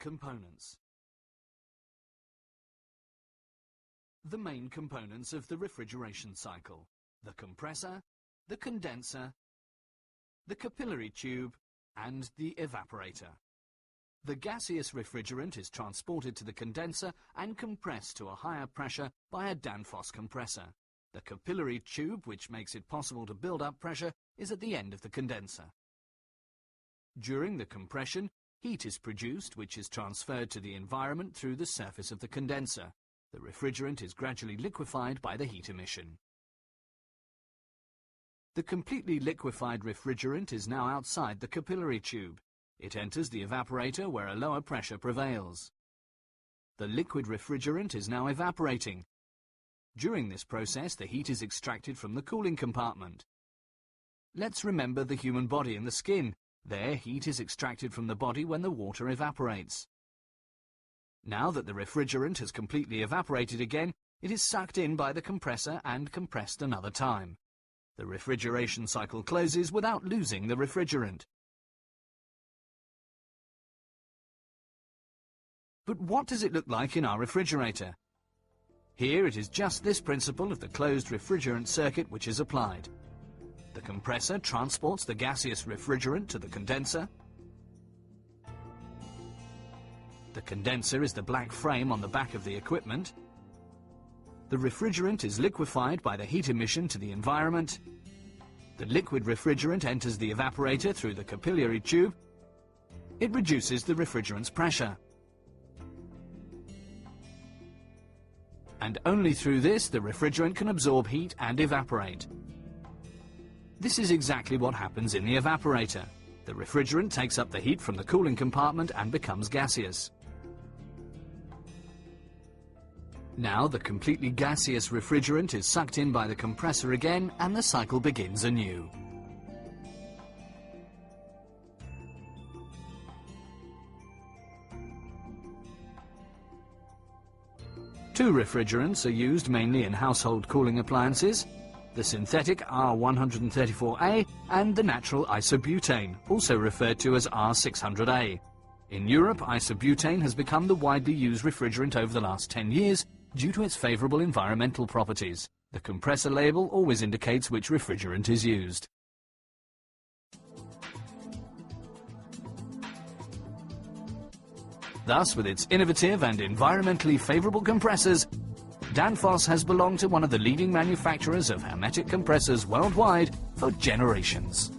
components. The main components of the refrigeration cycle: the compressor, the condenser, the capillary tube, and the evaporator. The gaseous refrigerant is transported to the condenser and compressed to a higher pressure by a Danfoss compressor. The capillary tube, which makes it possible to build up pressure, is at the end of the condenser. During the compression, heat is produced, which is transferred to the environment through the surface of the condenser. The refrigerant is gradually liquefied by the heat emission. The completely liquefied refrigerant is now outside the capillary tube. It enters the evaporator where a lower pressure prevails. The liquid refrigerant is now evaporating. During this process, the heat is extracted from the cooling compartment. Let's remember the human body and the skin. There, heat is extracted from the body when the water evaporates. Now that the refrigerant has completely evaporated again, it is sucked in by the compressor and compressed another time. The refrigeration cycle closes without losing the refrigerant. But what does it look like in our refrigerator? Here it is just this principle of the closed refrigerant circuit which is applied. The compressor transports the gaseous refrigerant to the condenser. The condenser is the black frame on the back of the equipment. The refrigerant is liquefied by the heat emission to the environment. The liquid refrigerant enters the evaporator through the capillary tube. It reduces the refrigerant's pressure. And only through this the refrigerant can absorb heat and evaporate. This is exactly what happens in the evaporator. The refrigerant takes up the heat from the cooling compartment and becomes gaseous. Now the completely gaseous refrigerant is sucked in by the compressor again and the cycle begins anew. Two refrigerants are used mainly in household cooling appliances: the synthetic R134A and the natural isobutane, also referred to as R600A. In Europe, isobutane has become the widely used refrigerant over the last 10 years due to its favourable environmental properties. The compressor label always indicates which refrigerant is used. Thus, with its innovative and environmentally favourable compressors, Danfoss has belonged to one of the leading manufacturers of hermetic compressors worldwide for generations.